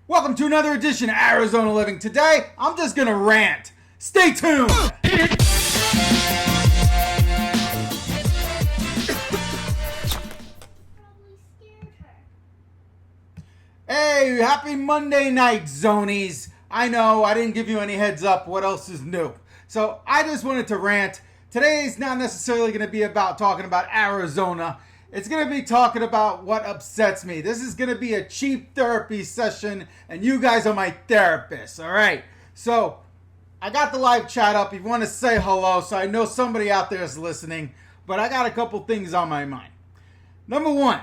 Welcome to another edition of Arizona Living. Today, I'm just gonna rant. Stay tuned! Hey, happy Monday night, Zonies. I know, I didn't give you any heads up. What else is new? So, I just wanted to rant. Today's not necessarily going to be about talking about Arizona. It's going to be talking about what upsets me. This is going to be a cheap therapy session, and you guys are my therapists, all right? So, I got the live chat up. If you want to say hello, so I know somebody out there is listening, but I got a couple things on my mind. Number one,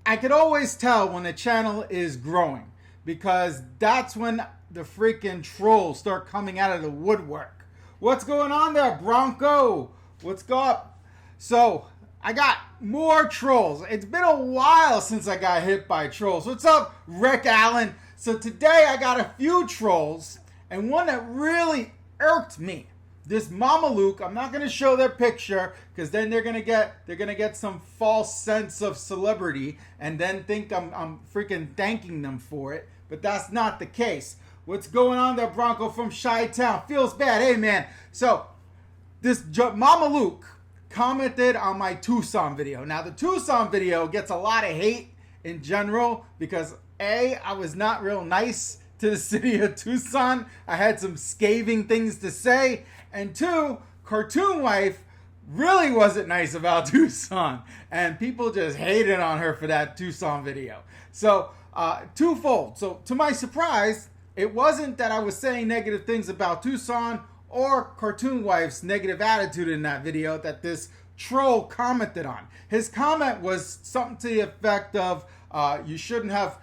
I could always tell when the channel is growing because that's when the freaking trolls start coming out of the woodwork. What's going on there, Bronco? What's up? So, I got more trolls. It's been a while since I got hit by trolls. What's up, Rick Allen? So today I got a few trolls, and one that really irked me. This Mama Luke, I'm not gonna show their picture because then they're gonna get some false sense of celebrity and then think I'm freaking thanking them for it. But that's not the case. What's going on there, Bronco from Chi-Town? Feels bad. Hey, man. So, this Mama Luke commented on my Tucson video. Now, the Tucson video gets a lot of hate in general because, A, I was not real nice to the city of Tucson. I had some scathing things to say. And 2, Cartoon Wife really wasn't nice about Tucson. And people just hated on her for that Tucson video. So, twofold. So, to my surprise, it wasn't that I was saying negative things about Tucson or Cartoon Wife's negative attitude in that video that this troll commented on. His comment was something to the effect of, you shouldn't have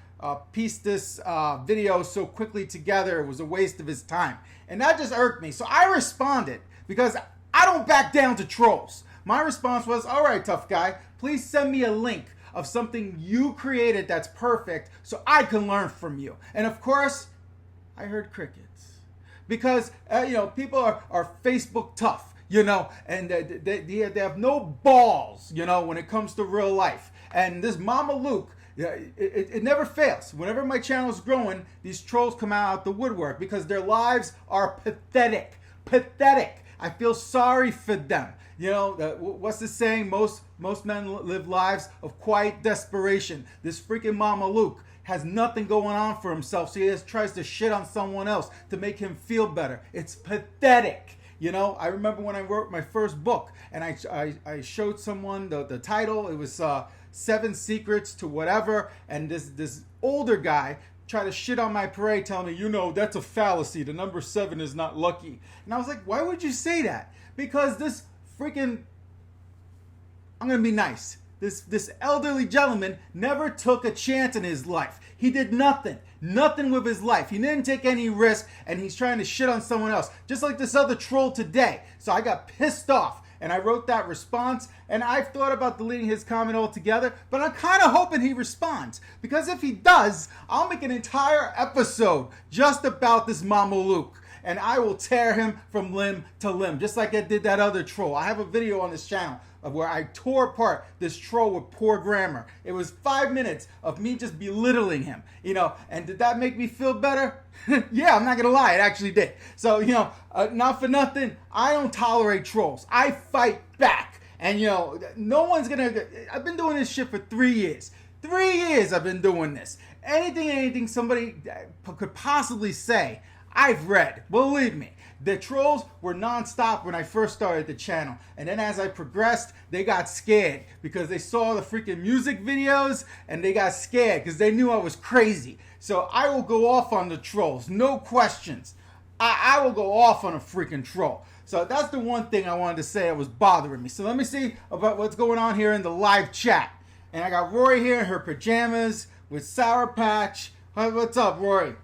pieced this video so quickly together. It was a waste of his time. And that just irked me. So I responded because I don't back down to trolls. My response was, all right, tough guy, please send me a link of something you created that's perfect so I can learn from you. And of course, I heard crickets because, people are Facebook tough, and they have no balls, when it comes to real life. And this Mama Luke, it never fails. Whenever my channel's growing, these trolls come out the woodwork because their lives are pathetic. Pathetic. I feel sorry for them. What's the saying? Most men live lives of quiet desperation. This freaking Mama Luke has nothing going on for himself, so he just tries to shit on someone else to make him feel better. It's pathetic. I remember when I wrote my first book, and I showed someone the title. It was 7 Secrets to Whatever, and this older guy tried to shit on my parade, telling me, that's a fallacy. The number 7 is not lucky. And I was like, why would you say that? Because this freaking, I'm going to be nice. This elderly gentleman never took a chance in his life. He did nothing with his life. He didn't take any risk, and he's trying to shit on someone else, just like this other troll today. So I got pissed off, and I wrote that response, and I've thought about deleting his comment altogether, but I'm kind of hoping he responds, because if he does, I'll make an entire episode just about this Mama Luke, and I will tear him from limb to limb, just like I did that other troll. I have a video on this channel of where I tore apart this troll with poor grammar. It was 5 minutes of me just belittling him, and did that make me feel better? Yeah, I'm not gonna lie, it actually did. So, not for nothing, I don't tolerate trolls. I fight back. And, no one's gonna, I've been doing this shit for 3 years. 3 years I've been doing this. Anything somebody could possibly say, I've read, believe me. The trolls were non-stop when I first started the channel. And then as I progressed, they got scared because they saw the freaking music videos and they got scared because they knew I was crazy. So I will go off on the trolls, no questions. I will go off on a freaking troll. So that's the one thing I wanted to say that was bothering me. So let me see about what's going on here in the live chat. And I got Rory here in her pajamas with Sour Patch. What's up, Rory?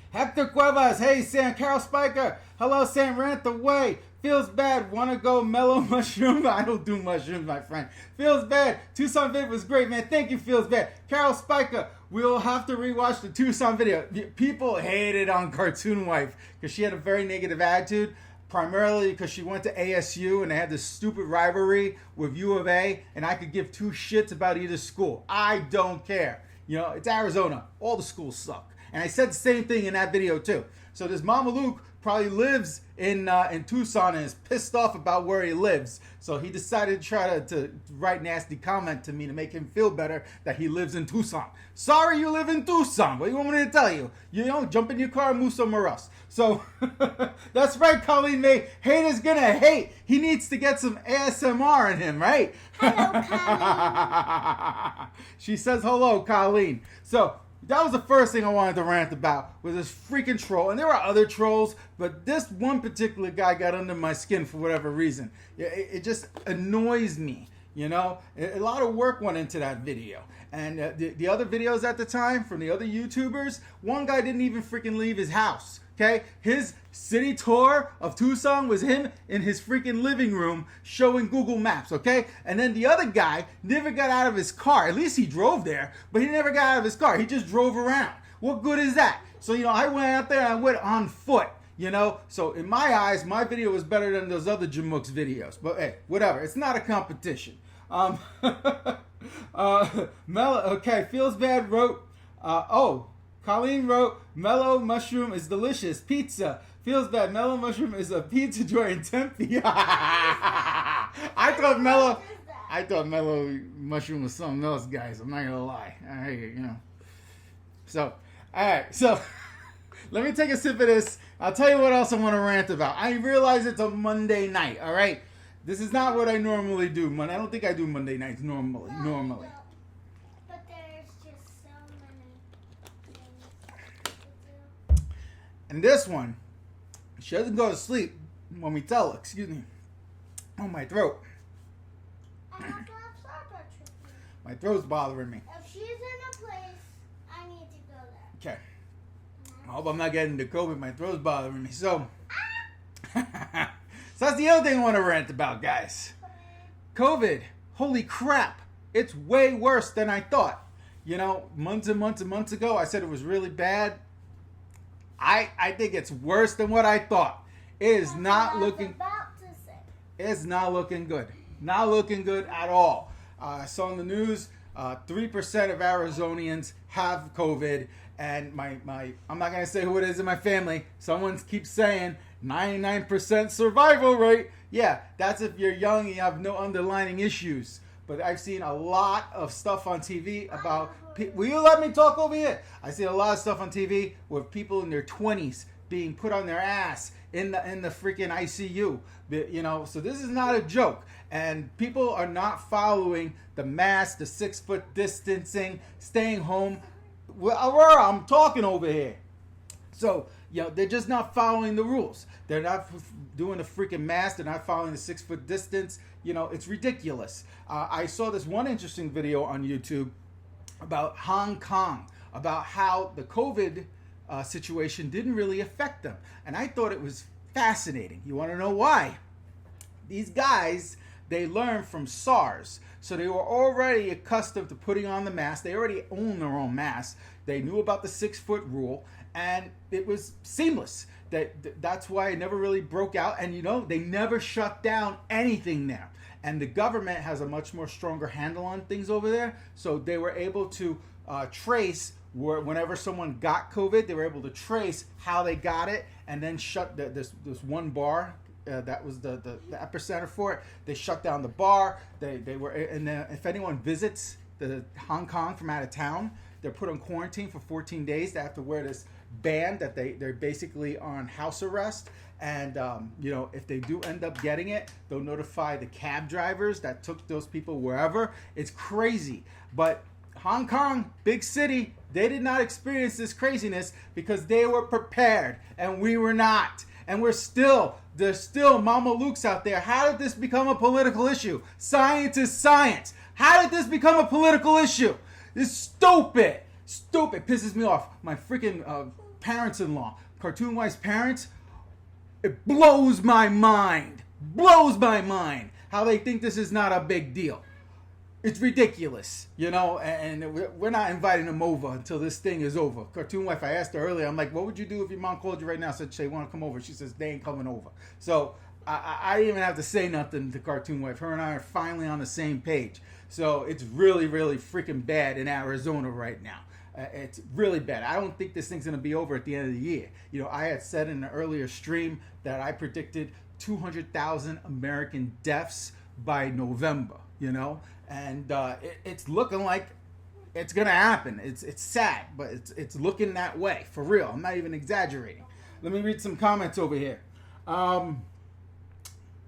Hector Cuevas, hey Sam, Carol Spiker, hello Sam, Rant away, feels bad, wanna go mellow mushroom, I don't do mushrooms my friend, feels bad, Tucson vid was great man, thank you feels bad, Carol Spiker, we'll have to rewatch the Tucson video, people hated on Cartoon Wife, because she had a very negative attitude, primarily because she went to ASU and they had this stupid rivalry with U of A, and I could give two shits about either school, I don't care. You know, it's Arizona. All the schools suck. And I said the same thing in that video too. So this Mama Luke probably lives in Tucson and is pissed off about where he lives. So he decided to try to write nasty comment to me to make him feel better that he lives in Tucson. Sorry you live in Tucson. What do you want me to tell you? You know, jump in your car and move somewhere else. So that's right, Colleen May. Haters gonna hate. He needs to get some ASMR in him, right? Hello, Colleen. She says hello, Colleen. So that was the first thing I wanted to rant about, was this freaking troll. And there are other trolls, but this one particular guy got under my skin for whatever reason. It just annoys me, you know? A lot of work went into that video. And the other videos at the time from the other YouTubers, one guy didn't even freaking leave his house. Okay, his city tour of Tucson was him in his freaking living room showing Google Maps, okay? And then the other guy never got out of his car. At least he drove there, but he never got out of his car. He just drove around. What good is that? So, you know, I went out there and I went on foot, you know? So in my eyes, my video was better than those other Jamooks videos. But hey, whatever. It's not a competition. Okay, Feels Bad wrote, Colleen wrote, Mellow Mushroom is delicious. Pizza. Feels Bad. Mellow Mushroom is a pizza joint in Tempe. I thought Mellow Mushroom was something else, guys. I'm not going to lie. You know. So, all right. So, let me take a sip of this. I'll tell you what else I want to rant about. I realize it's a Monday night, all right? This is not what I normally do. I don't think I do Monday nights normally. But there's just so many things to do. And this one, she doesn't go to sleep when we tell her, excuse me, on my throat. I have to have Starbucks with me. My throat's bothering me. If she's in a place, I need to go there. Okay. I hope I'm not getting the COVID. My throat's bothering me. So, so that's the other thing I want to rant about, guys. COVID. Holy crap. It's way worse than I thought. You know, months and months and months ago, I said it was really bad. I think it's worse than what I thought. It is not looking. It's not looking good. Not looking good at all. I saw in the news 3% of Arizonians have COVID, and my I'm not gonna say who it is in my family. Someone keeps saying 99% survival rate. Yeah, that's if you're young and you have no underlying issues. But I've seen a lot of stuff on TV about. Will you let me talk over here? I see a lot of stuff on TV with people in their 20s being put on their ass in the freaking ICU. You know, so this is not a joke. And people are not following the mask, the 6-foot distancing, staying home. Well, Aurora, I'm talking over here. So, you know, they're just not following the rules. They're not doing the freaking mask. They're not following the 6-foot distance. You know, it's ridiculous. I saw this one interesting video on YouTube about Hong Kong, about how the COVID situation didn't really affect them. And I thought it was fascinating. You want to know why? These guys, they learned from SARS. So they were already accustomed to putting on the mask. They already own their own mask. They knew about the 6-foot rule, and it was seamless. That's why it never really broke out. And you know, they never shut down anything there. And the government has a much more stronger handle on things over there. So they were able to trace whenever someone got COVID, they were able to trace how they got it, and then shut this one bar. That was the epicenter for it. They shut down the bar. They were, and then if anyone visits the Hong Kong from out of town, they're put on quarantine for 14 days. They have to wear this band that they're basically on house arrest. And you know, if they do end up getting it, they'll notify the cab drivers that took those people wherever. It's crazy, but Hong Kong, big city, they did not experience this craziness because they were prepared and we were not. And there's still Mama Luke's out there. How did this become a political issue? Science is science. How did this become a political issue? This is stupid. Stupid. Pisses me off. My freaking parents-in-law, Cartoon Wife's parents, it blows my mind. Blows my mind how they think this is not a big deal. It's ridiculous, you know, and we're not inviting them over until this thing is over. Cartoon Wife, I asked her earlier, I'm like, what would you do if your mom called you right now and said, "Shay, want to come over?" She says, they ain't coming over. So I didn't even have to say nothing to Cartoon Wife. Her and I are finally on the same page. So it's really, really freaking bad in Arizona right now. It's really bad. I don't think this thing's going to be over at the end of the year. You know, I had said in an earlier stream that I predicted 200,000 American deaths by November, you know, and it's looking like it's going to happen. It's sad, but it's looking that way, for real. I'm not even exaggerating. Let me read some comments over here.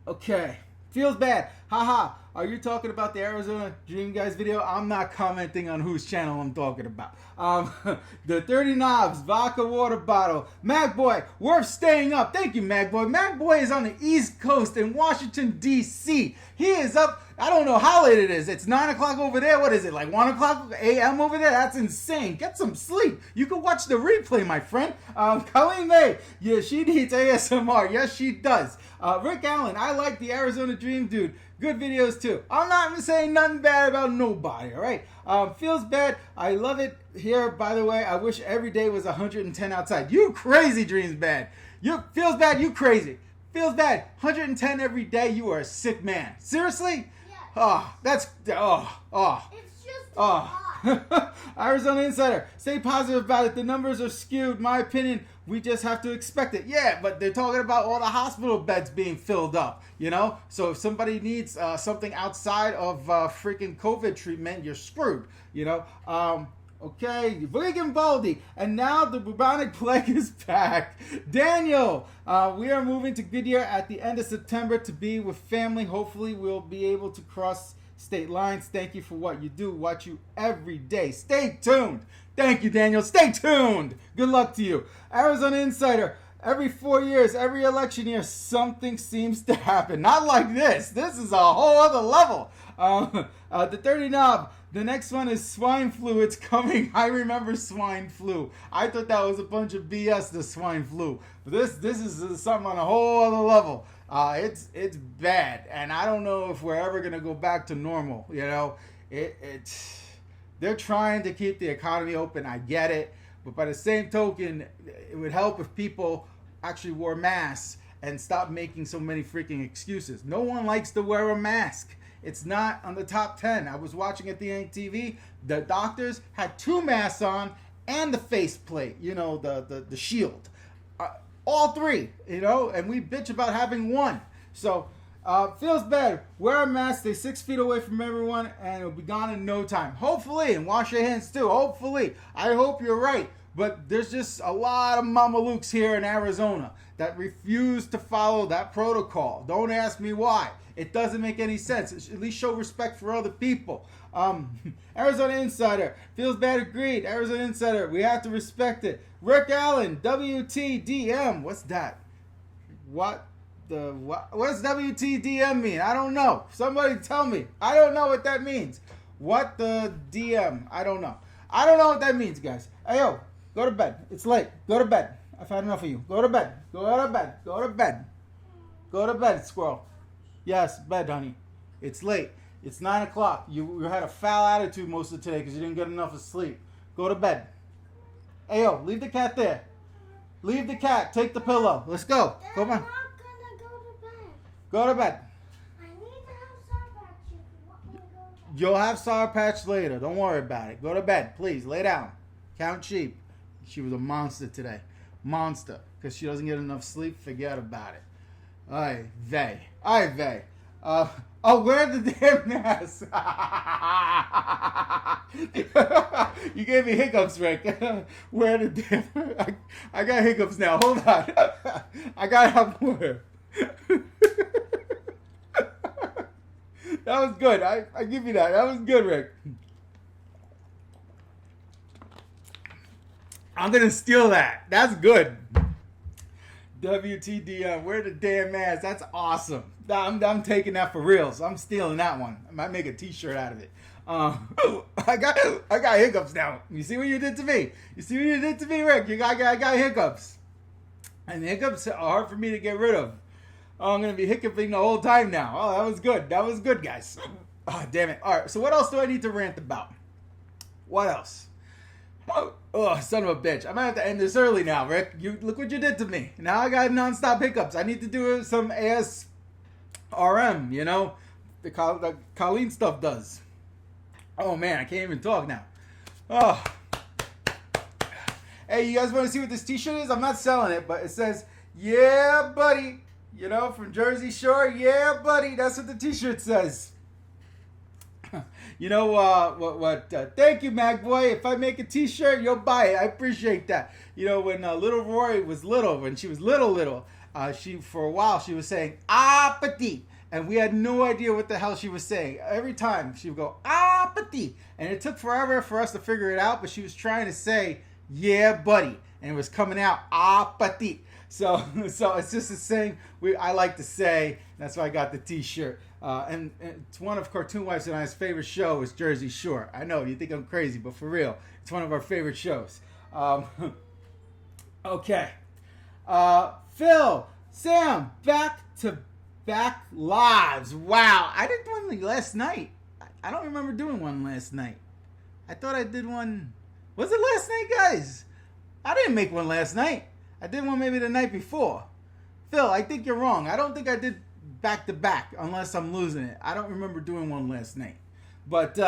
Okay. Feels bad. Haha. Are you talking about the Arizona Dream Guys video? I'm not commenting on whose channel I'm talking about. The 30 Knobs, vodka water bottle. Magboy, worth staying up. Thank you, Magboy. Magboy is on the East Coast in Washington, D.C. He is up. I don't know how late it is. It's 9 o'clock over there. What is it, like 1 o'clock a.m. over there? That's insane. Get some sleep. You can watch the replay, my friend. Colleen May, yeah, she needs ASMR. Yes, she does. Rick Allen, I like the Arizona Dream Dude. Good videos, too. I'm not even saying nothing bad about nobody, all right? Feels bad. I love it here, by the way. I wish every day was 110 outside. You crazy, Dreams Bad. Feels bad, you crazy. Feels bad. 110 every day, you are a sick man. Seriously? Oh, that's, It's just hot. Arizona Insider, stay positive about it. The numbers are skewed. My opinion, we just have to expect it. Yeah, but they're talking about all the hospital beds being filled up, you know? So if somebody needs something outside of freaking COVID treatment, you're screwed, you know? Okay, Vegan Baldy, and now the bubonic plague is back. Daniel, we are moving to Goodyear at the end of September to be with family. Hopefully, we'll be able to cross state lines. Thank you for what you do. Watch you every day. Stay tuned. Thank you, Daniel. Stay tuned. Good luck to you. Arizona Insider, every 4 years, every election year, something seems to happen. Not like this. This is a whole other level. The 30 Knob. The next one is swine flu. It's coming. I remember swine flu. I thought that was a bunch of BS, the swine flu. But this is something on a whole other level. It's bad, and I don't know if we're ever gonna go back to normal. You know, they're trying to keep the economy open. I get it, but by the same token, it would help if people actually wore masks and stopped making so many freaking excuses. No one likes to wear a mask. It's not on the top 10. I was watching at the TV. The doctors had 2 masks on and the face plate, you know, the shield. All 3, you know, and we bitch about having 1. So, feels bad. Wear a mask, stay 6 feet away from everyone, and it'll be gone in no time. Hopefully, and wash your hands too. Hopefully. I hope you're right. But there's just a lot of mamalukes here in Arizona that refuse to follow that protocol. Don't ask me why. It doesn't make any sense. At least show respect for other people. Arizona Insider, feels bad, agreed. Arizona Insider, we have to respect it. Rick Allen, WTDM, what's that? What does WTDM mean? I don't know. Somebody tell me. I don't know what that means. What the DM? I don't know. I don't know what that means, guys. Hey, yo, go to bed. It's late. Go to bed. I've had enough of you. Go to bed. Go to bed. Go to bed. Go to bed, squirrel. Yes, bed, honey. It's late. It's 9 o'clock. You had a foul attitude most of today because you didn't get enough of sleep. Go to bed. Hey, yo, leave the cat there. Leave the cat. Take the pillow. Let's go. Come on. I'm not gonna go to bed. Go to bed. I need to have Sour Patch if you want me to go to bed. You'll have Sour Patch later. Don't worry about it. Go to bed, please. Lay down. Count sheep. She was a monster today. Monster. Because she doesn't get enough sleep. Forget about it. Ay vey. Ay vey. Wear the damn mask. You gave me hiccups, Rick. Wear the damn... I got hiccups now. Hold on. I gotta have more. That was good. I give you that. That was good, Rick. I'm gonna steal that. That's good. WTDM, wear the damn mask. That's awesome. I'm taking that for reals. I'm stealing that one. I might make a t-shirt out of it. I got hiccups now. You see what you did to me? You see what you did to me, Rick? I got hiccups. And hiccups are hard for me to get rid of. Oh, I'm going to be hiccuping the whole time now. Oh, that was good. That was good, guys. Oh, damn it. All right, so what else do I need to rant about? What else? Oh, son of a bitch. I might have to end this early now, Rick. Look what you did to me. Now I got nonstop hiccups. I need to do some RM, you know, the Colleen stuff does. Oh man, I can't even talk now. Oh. Hey, you guys want to see what this t-shirt is? I'm not selling it, but it says, "Yeah, buddy." You know, from Jersey Shore. Yeah, buddy. That's what the t-shirt says. You know, thank you, Magboy. If I make a t-shirt, you'll buy it. I appreciate that. You know, when little Rory was little, when she was little, she, for a while, she was saying, "Ah, petit." And we had no idea what the hell she was saying. Every time she would go, "Ah, petit." And it took forever for us to figure it out, but she was trying to say, "Yeah, buddy." And it was coming out, "Ah, petit." So it's just a saying I like to say. That's why I got the t-shirt. And it's one of Cartoon Wife's and I's favorite show is Jersey Shore. I know, you think I'm crazy, but for real, it's one of our favorite shows. Okay. Phil, Sam, back-to-back lives. Wow. I did one last night. I don't remember doing one last night. I thought I did one. Was it last night, guys? I didn't make one last night. I did one maybe the night before. Phil, I think you're wrong. I don't think I did back-to-back unless I'm losing it. I don't remember doing one last night. But,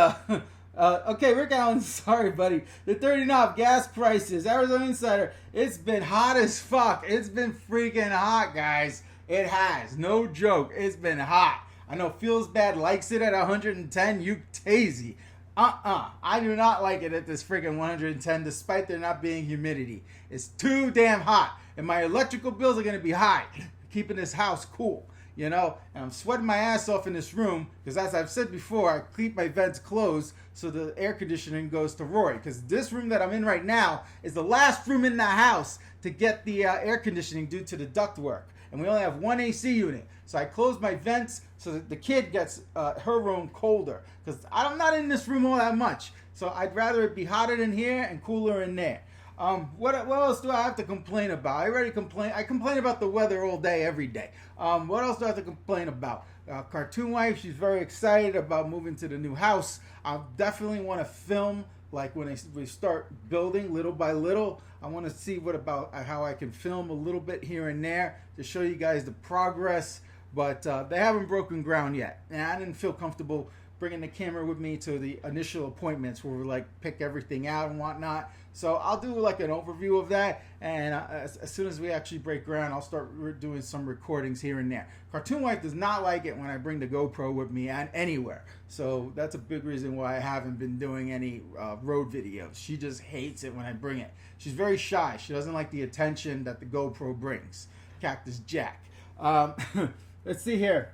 okay, Rick Allen, sorry, buddy. The 30 knob gas prices, Arizona Insider, it's been hot as fuck. It's been freaking hot, guys. It has. No joke. It's been hot. I know Feels Bad likes it at 110. You tazy. I do not like it at this freaking 110 despite there not being humidity. It's too damn hot. And my electrical bills are going to be high. Keeping this house cool. You know, and I'm sweating my ass off in this room because, as I've said before, I keep my vents closed so the air conditioning goes to Roy. Because this room that I'm in right now is the last room in the house to get the air conditioning due to the duct work. And we only have one AC unit. So I close my vents so that the kid gets her room colder. Because I'm not in this room all that much. So I'd rather it be hotter in here and cooler in there. What else do I have to complain about? I complain about the weather all day, every day. What else do I have to complain about? Cartoon Wife, she's very excited about moving to the new house. I definitely want to film, like when we start building little by little. I want to see how I can film a little bit here and there to show you guys the progress. But they haven't broken ground yet. And I didn't feel comfortable bringing the camera with me to the initial appointments where we like pick everything out and whatnot. So I'll do like an overview of that, and as soon as we actually break ground, I'll start doing some recordings here and there. Cartoon Wife does not like it when I bring the GoPro with me anywhere, so that's a big reason why I haven't been doing any road videos. She just hates it when I bring it. She's very shy. She doesn't like the attention that the GoPro brings. Cactus Jack. Let's see here.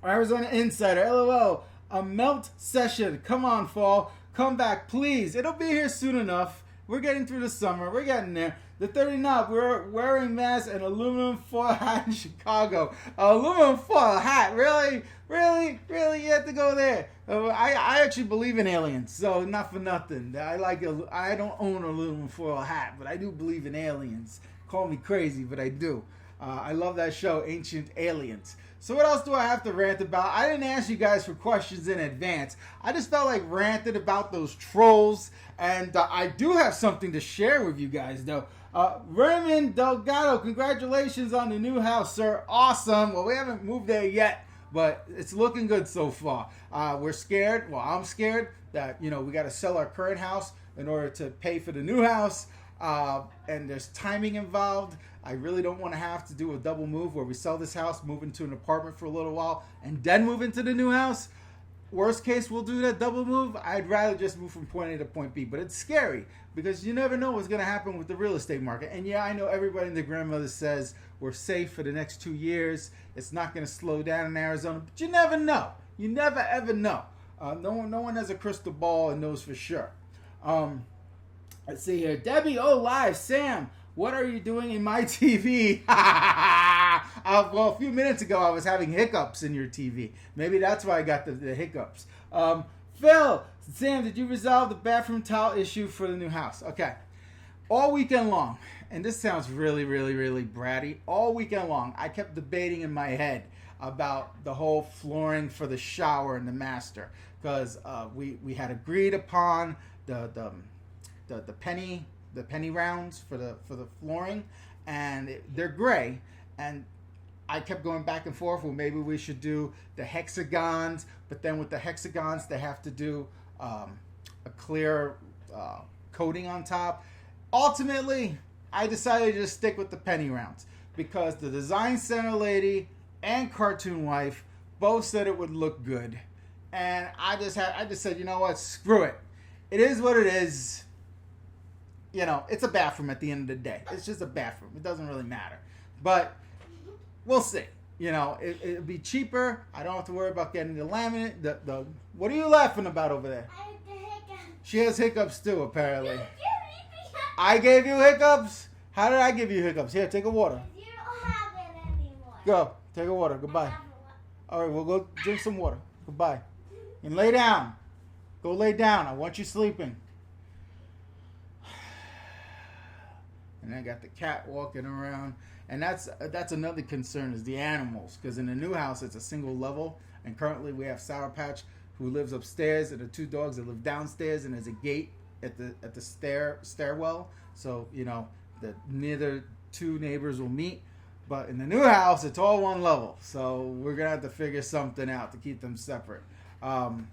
Arizona Insider, LOL. A melt session. Come on, fall. Come back, please. It'll be here soon enough. We're getting through the summer. We're getting there. The 30 knob. We're wearing masks and aluminum foil hat in Chicago. Aluminum foil hat. Really? You have to go there. I actually believe in aliens, so not for nothing. I don't own an aluminum foil hat, but I do believe in aliens. Call me crazy, but I do. I love that show, Ancient Aliens. So what else do I have to rant about? I didn't ask you guys for questions in advance. I just felt like ranting about those trolls. And I do have something to share with you guys, though. Raymond Delgado, congratulations on the new house, sir. Awesome. Well, we haven't moved there yet, but it's looking good so far. We're scared. Well, I'm scared that, we got to sell our current house in order to pay for the new house. And there's timing involved. I really don't want to have to do a double move where we sell this house, move into an apartment for a little while, and then move into the new house. Worst case, we'll do that double move. I'd rather just move from point A to point B. But it's scary because you never know what's going to happen with the real estate market. And yeah, I know everybody and their grandmother says we're safe for the next 2 years. It's not going to slow down in Arizona. But you never know. You never, ever know. No one has a crystal ball and knows for sure. Let's see here. Debbie, live. Sam, what are you doing in my TV? Well, a few minutes ago, I was having hiccups in your TV. Maybe that's why I got the hiccups. Phil, Sam, did you resolve the bathroom towel issue for the new house? Okay. All weekend long, and this sounds really, really, really bratty. All weekend long, I kept debating in my head about the whole flooring for the shower and the master. Because we had agreed upon the penny rounds for the flooring, and they're gray, and I kept going back and forth. Well, maybe we should do the hexagons, but then with the hexagons, they have to do a clear coating on top. Ultimately, I decided to just stick with the penny rounds because the design center lady and cartoon wife both said it would look good, and I just said, you know what, screw it. It is what it is. You know, it's a bathroom at the end of the day. It's just a bathroom. It doesn't really matter, but we'll see. You know, it'll be cheaper. I don't have to worry about getting the laminate. The what are you laughing about over there? I have the hiccups. She has hiccups too, apparently. I gave you hiccups? How did I give you hiccups? Here, take a water. You don't have it anymore. Go. Take a water. Goodbye. All right, we'll go drink some water. Goodbye. And lay down. Go lay down. I want you sleeping. And I got the cat walking around. And that's another concern is the animals. Because in the new house, it's a single level. And currently we have Sour Patch who lives upstairs and the two dogs that live downstairs. And there's a gate at the stairwell. So, you know, that neither two neighbors will meet. But in the new house, it's all one level. So we're going to have to figure something out to keep them separate. And,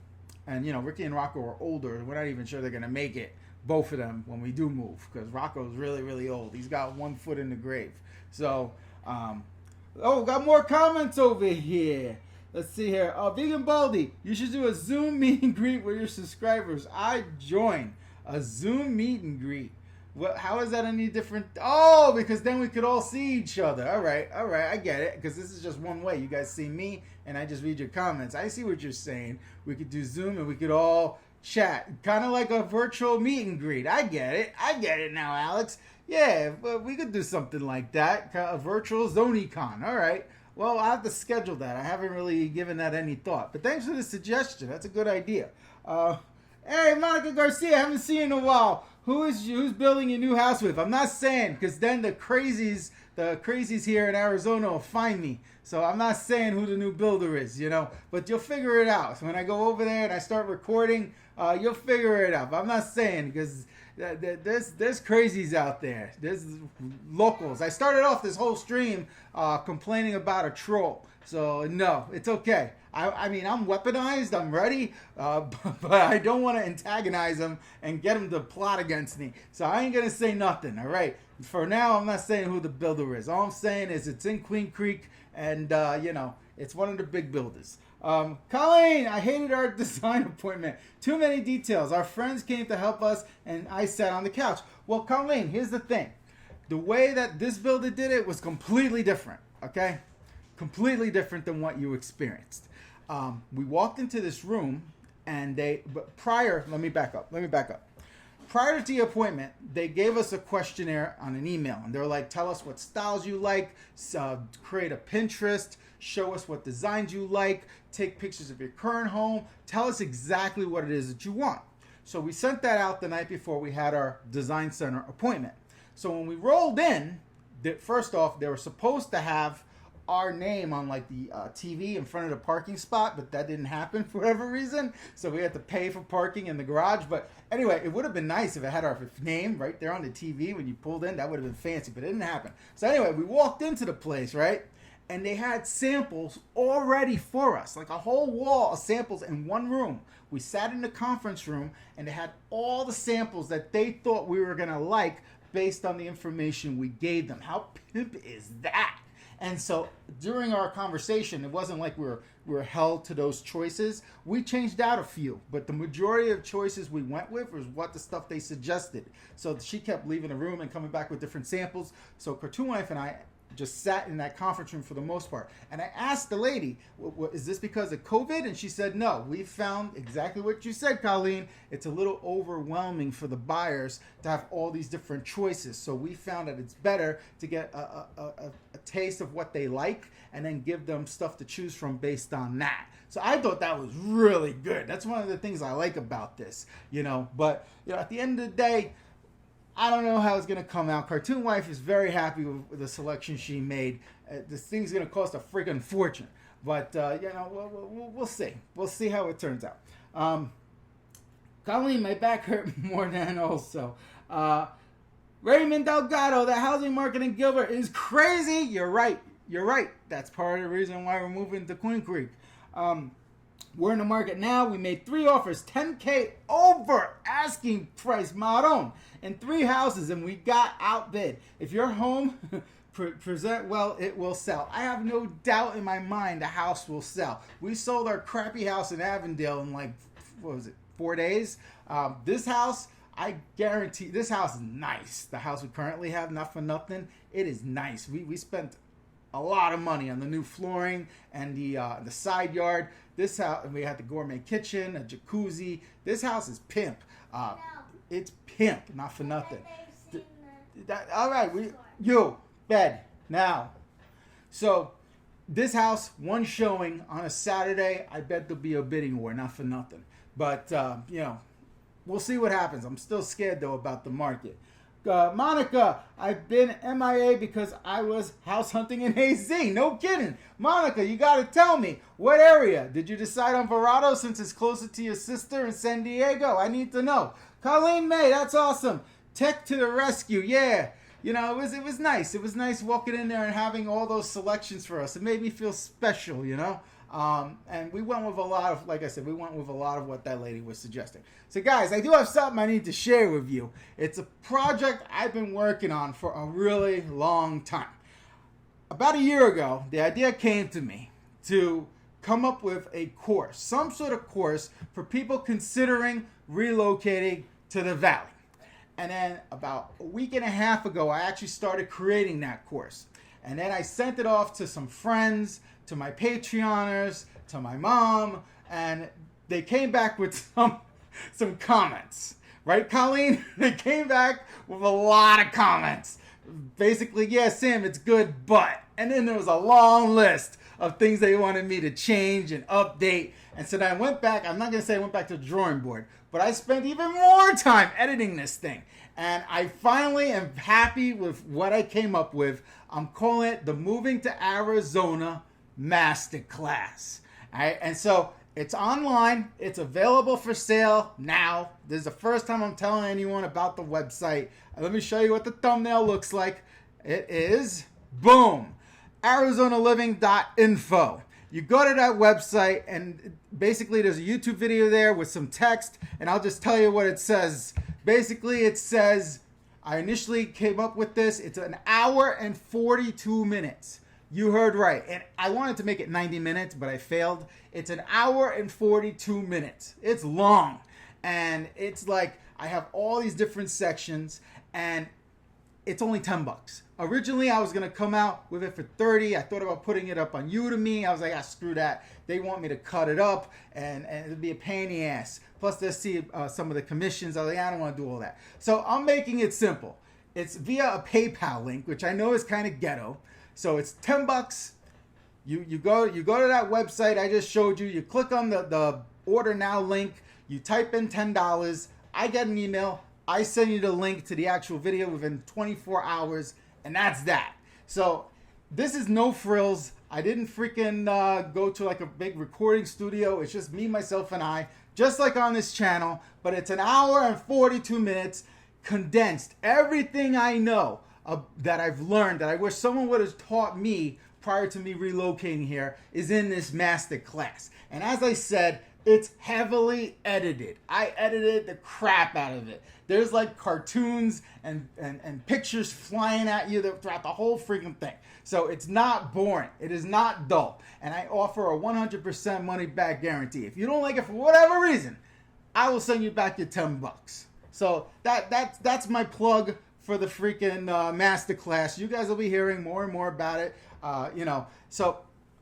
you know, Ricky and Rocco are older. We're not even sure they're going to make it, both of them, when we do move. Because Rocco's really, really old. He's got 1 foot in the grave. So, got more comments over here. Let's see here. Vegan Baldy, you should do a Zoom meet and greet with your subscribers. I join a Zoom meet and greet. Well, how is that any different? Oh, because then we could all see each other. All right, I get it. Because this is just one way. You guys see me, and I just read your comments. I see what you're saying. We could do Zoom, and we could all chat. Kind of like a virtual meet and greet. I get it now, Alex. Yeah, but we could do something like that. A virtual ZonieCon. All right. Well, I'll have to schedule that. I haven't really given that any thought. But thanks for the suggestion. That's a good idea. Hey, Monica Garcia, haven't seen you in a while. Who's building your new house with? I'm not saying, because then the crazies here in Arizona will find me. So I'm not saying who the new builder is, you know. But you'll figure it out. So when I go over there and I start recording, you'll figure it out. But I'm not saying, because there's crazies out there. There's locals. I started off this whole stream complaining about a troll. So no, it's okay. I mean, I'm weaponized. I'm ready, but I don't want to antagonize them and get them to plot against me. So I ain't gonna say nothing. All right. For now, I'm not saying who the builder is. All I'm saying is it's in Queen Creek, and you know, it's one of the big builders. Colleen, I hated our design appointment. Too many details. Our friends came to help us, and I sat on the couch. Well, Colleen, here's the thing. The way that this builder did it was completely different. Okay, completely different than what you experienced. We walked into this room, and let me back up. Prior to the appointment, they gave us a questionnaire on an email, and they're like, tell us what styles you like, create a Pinterest, show us what designs you like, take pictures of your current home, tell us exactly what it is that you want. So we sent that out the night before we had our design center appointment. So when we rolled in, first off, they were supposed to have our name on like the TV in front of the parking spot, but that didn't happen for whatever reason. So we had to pay for parking in the garage. But anyway, it would have been nice if it had our name right there on the TV when you pulled in. That would have been fancy, but it didn't happen. So anyway, we walked into the place, right? And they had samples already for us, like a whole wall of samples in one room. We sat in the conference room, and they had all the samples that they thought we were gonna like based on the information we gave them. How pimp is that? And so during our conversation, it wasn't like we were held to those choices. We changed out a few, but the majority of choices we went with was what the stuff they suggested. So she kept leaving the room and coming back with different samples. So Cartoon Wife and I just sat in that conference room for the most part. And I asked the lady, is this because of COVID? And she said, no, we found exactly what you said, Colleen. It's a little overwhelming for the buyers to have all these different choices. So we found that it's better to get a taste of what they like and then give them stuff to choose from based on that. So I thought that was really good. That's one of the things I like about this, you know. But you know, at the end of the day, I don't know how it's going to come out. Cartoon Wife is very happy with the selection she made. This thing's going to cost a freaking fortune. But, you know, we'll see. We'll see how it turns out. Colleen, my back hurt more than also. Raymond Delgado, the housing market in Gilbert is crazy. You're right. you're right. That's part of the reason why we're moving to Queen Creek. We're in the market now. We made 3 offers, $10K over asking price, Maron, in 3 houses, and we got outbid. If your home present well, it will sell. I have no doubt in my mind the house will sell. We sold our crappy house in Avondale in like, what was it, 4 days? This house, I guarantee, this house is nice. The house we currently have, not for nothing, it is nice. We spent a lot of money on the new flooring and the side yard. This house, we had the gourmet kitchen, a jacuzzi. This house is pimp. No. It's pimp, not for nothing. All right, bed now. So this house, one showing on a Saturday. I bet there'll be a bidding war, not for nothing. But we'll see what happens. I'm still scared though about the market. Monica, I've been MIA because I was house hunting in AZ. No kidding. Monica, you got to tell me, what area? Did you decide on Verado since it's closer to your sister in San Diego? I need to know. Colleen May, that's awesome. Tech to the rescue. Yeah. You know, it was nice. It was nice walking in there and having all those selections for us. It made me feel special, you know. And we went with a lot of, like I said, we went with a lot of what that lady was suggesting. So guys, I do have something I need to share with you. It's a project I've been working on for a really long time. About a year ago, the idea came to me to come up with a course, some sort of course for people considering relocating to the Valley. And then about a week and a half ago, I actually started creating that course. And then I sent it off to some friends, to my Patreoners, to my mom, and they came back with some comments. Right, Colleen? They came back with a lot of comments. Basically, yeah, Sam, it's good, but. And then there was a long list of things they wanted me to change and update. And so then I went back, I'm not going to say I went back to the drawing board, but I spent even more time editing this thing. And I finally am happy with what I came up with. I'm calling it the Moving to Arizona Masterclass. All right, and so it's online. It's available for sale now. This is the first time I'm telling anyone about the website. Let me show you what the thumbnail looks like. It is, boom, ArizonaLiving.info. You go to that website and basically there's a YouTube video there with some text, and I'll just tell you what it says. Basically it says, I initially came up with this. It's an hour and 42 minutes. You heard right. And I wanted to make it 90 minutes, but I failed. It's an hour and 42 minutes. It's long. And it's like, I have all these different sections, and it's only $10. Originally, I was going to come out with it for $30. I thought about putting it up on Udemy. I was like, screw that. They want me to cut it up, and it'd be a pain in the ass. Plus, they'll see some of the commissions. I was like, I don't want to do all that. So I'm making it simple. It's via a PayPal link, which I know is kind of ghetto. So it's $10. You go to that website I just showed you. You click on the order now link. You type in $10. I get an email. I send you the link to the actual video within 24 hours, and that's that. So this is no frills. I didn't freaking go to like a big recording studio. It's just me, myself, and I, just like on this channel. But it's an hour and 42 minutes condensed. Everything I know that I've learned, that I wish someone would have taught me prior to me relocating here, is in this master class. And as I said, it's heavily edited. I edited the crap out of it. There's like cartoons and pictures flying at you throughout the whole freaking thing. So it's not boring. It is not dull. And I offer a 100% money back guarantee. If you don't like it for whatever reason, I will send you back your $10. So that's my plug for the freaking masterclass. You guys will be hearing more and more about it. So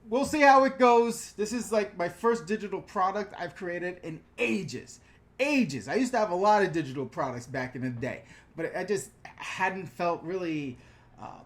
we'll see how it goes. This is like my first digital product I've created in ages. I used to have a lot of digital products back in the day, but I just hadn't felt really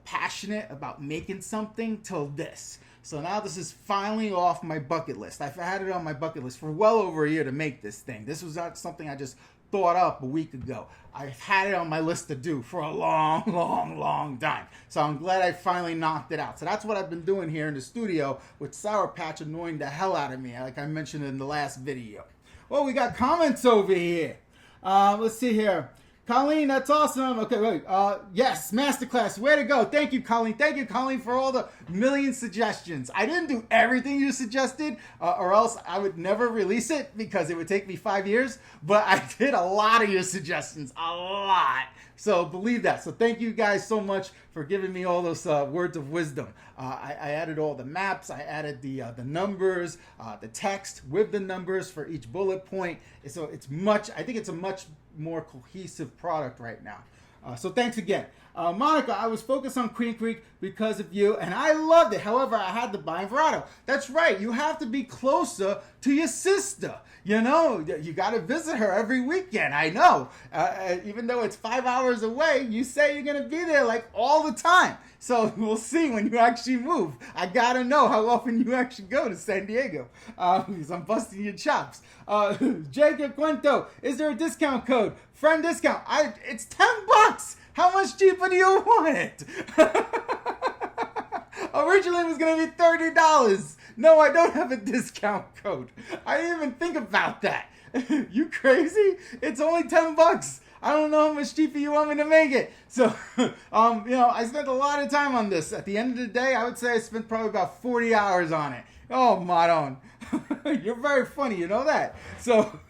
passionate about making something till this. So now this is finally off my bucket list. I've had it on my bucket list for well over a year to make this thing. This was not something I just thought up a week ago. I've had it on my list to do for a long time. So I'm glad I finally knocked it out. So that's what I've been doing here in the studio with Sour Patch annoying the hell out of me, like I mentioned in the last video. Well, we got comments over here. Let's see here. Colleen, that's awesome. Okay, wait. Yes, Masterclass. Way to go. Thank you, Colleen. Thank you, Colleen, for all the million suggestions. I didn't do everything you suggested, or else I would never release it because it would take me 5 years. But I did a lot of your suggestions. A lot. So believe that. So thank you guys so much for giving me all those words of wisdom. I added all the maps. I added the numbers, the text with the numbers for each bullet point. So it's much, I think it's a much more cohesive product right now. So thanks again. Monica, I was focused on Queen Creek because of you, and I loved it. However, I had to buy in Verrado. That's right. You have to be closer to your sister. You know, you got to visit her every weekend. I know. Even though it's 5 hours away, you say you're going to be there like all the time. So we'll see when you actually move. I got to know how often you actually go to San Diego because I'm busting your chops. Jacob Cuento, is there a discount code? Friend discount. It's $10. How much cheaper do you want it? Originally it was going to be $30. No, I don't have a discount code. I didn't even think about that. You crazy? It's only $10. I don't know how much cheaper you want me to make it. So, I spent a lot of time on this. At the end of the day, I would say I spent probably about 40 hours on it. Oh, Maron. You're very funny, you know that. So,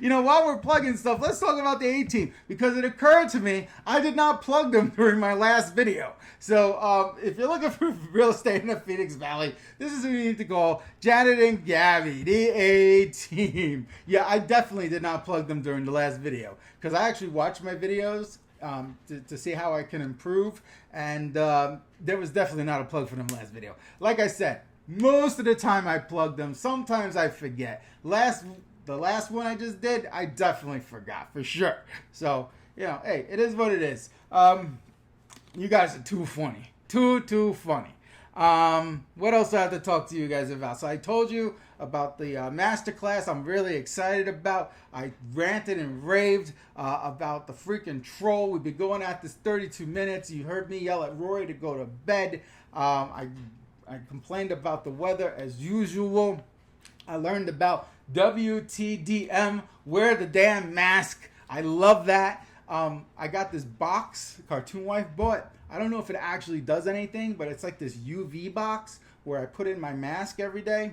while we're plugging stuff, let's talk about the A-Team. Because it occurred to me, I did not plug them during my last video. So if you're looking for real estate in the Phoenix Valley, this is who you need to call. Janet and Gabby, the A-Team. Yeah, I definitely did not plug them during the last video. Because I actually watched my videos to see how I can improve. And there was definitely not a plug for them last video. Like I said, most of the time I plug them. Sometimes I forget. The last one I just did, I definitely forgot, for sure. So, hey, it is what it is. You guys are too funny. Too funny. What else do I have to talk to you guys about? So I told you about the Masterclass I'm really excited about. I ranted and raved about the freaking troll. We've been going at this 32 minutes. You heard me yell at Rory to go to bed. I complained about the weather as usual. I learned about WTDM, wear the damn mask. I love that. I got this box, Cartoon Wife bought. I don't know if it actually does anything, but it's like this UV box where I put in my mask every day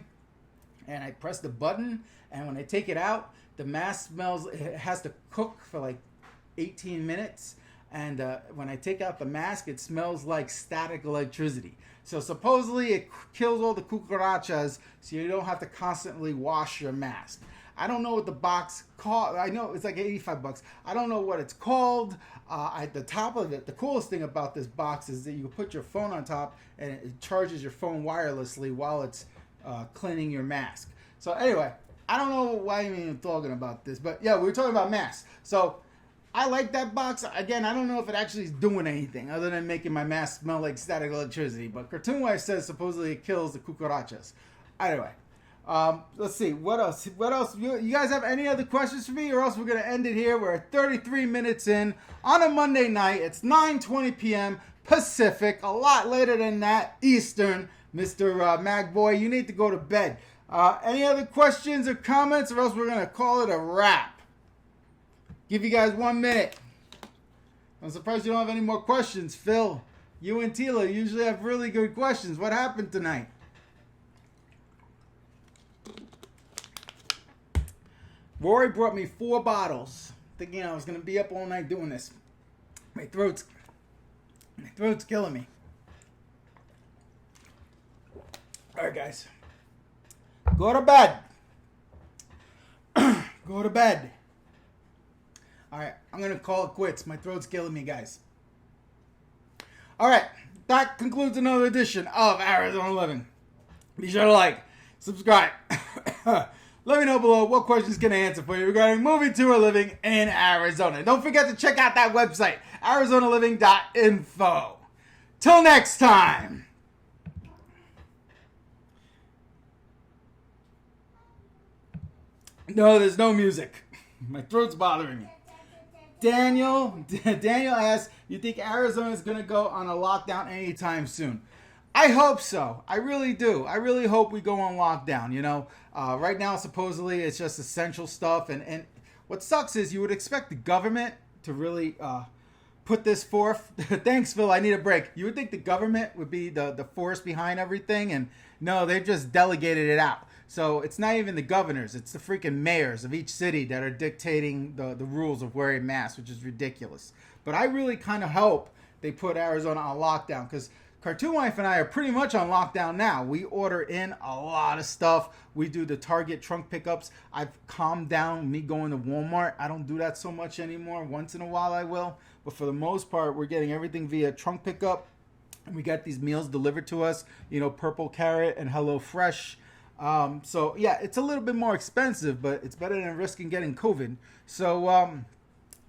and I press the button, and when I take it out, the mask smells, it has to cook for like 18 minutes. And when I take out the mask, it smells like static electricity. So supposedly it kills all the cucarachas, so you don't have to constantly wash your mask. I don't know what the box called. I know it's like $85. I don't know what it's called. At the top of it, the coolest thing about this box is that you can put your phone on top and it charges your phone wirelessly while it's cleaning your mask. So anyway, I don't know why I'm even talking about this, but yeah, we were talking about masks. So I like that box. Again, I don't know if it actually is doing anything other than making my mask smell like static electricity. But Cartoon Wife says supposedly it kills the cucarachas. Anyway, let's see. What else? You guys have any other questions for me? Or else we're going to end it here. We're at 33 minutes in on a Monday night. It's 9:20 p.m. Pacific. A lot later than that Eastern. Mr. Magboy, you need to go to bed. Any other questions or comments? Or else we're going to call it a wrap. Give you guys 1 minute. I'm surprised you don't have any more questions, Phil. You and Tila usually have really good questions. What happened tonight? Rory brought me 4 bottles, thinking I was going to be up all night doing this. My throat's killing me. All right, guys. Go to bed. Go to bed. All right, I'm going to call it quits. My throat's killing me, guys. All right, that concludes another edition of Arizona Living. Be sure to like, subscribe. Let me know below what questions can I answer for you regarding moving to or living in Arizona. Don't forget to check out that website, arizonaliving.info. Till next time. No, there's no music. My throat's bothering me. Daniel asks, you think Arizona is going to go on a lockdown anytime soon? I hope so. I really do. I really hope we go on lockdown, Right now, supposedly, it's just essential stuff. And what sucks is you would expect the government to really put this forth. Thanks, Phil. I need a break. You would think the government would be the force behind everything, and no, they've just delegated it out. So it's not even the governors, it's the freaking mayors of each city that are dictating the rules of wearing masks, which is ridiculous. But I really kind of hope they put Arizona on lockdown, because Cartoon Wife and I are pretty much on lockdown now. We order in a lot of stuff. We do the Target trunk pickups. I've calmed down me going to Walmart. I don't do that so much anymore. Once in a while I will. But for the most part, we're getting everything via trunk pickup. And we got these meals delivered to us, you know, Purple Carrot and Hello Fresh. So yeah, it's a little bit more expensive, but it's better than risking getting COVID. So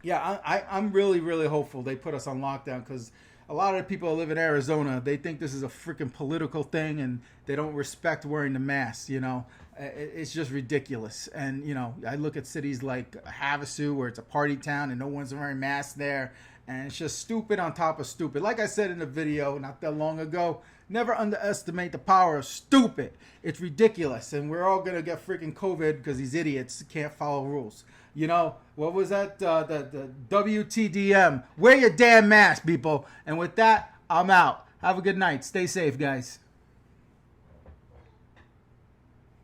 yeah, I'm really, really hopeful they put us on lockdown, because a lot of the people that live in Arizona, they think this is a freaking political thing, and they don't respect wearing the mask, you know. It's just ridiculous. And, you know, I look at cities like Havasu, where it's a party town and no one's wearing masks there. And it's just stupid on top of stupid. Like I said in the video not that long ago, never underestimate the power of stupid. It's ridiculous. And we're all going to get freaking COVID because these idiots can't follow rules. You know, what was that? The WTDM. Wear your damn mask, people. And with that, I'm out. Have a good night. Stay safe, guys.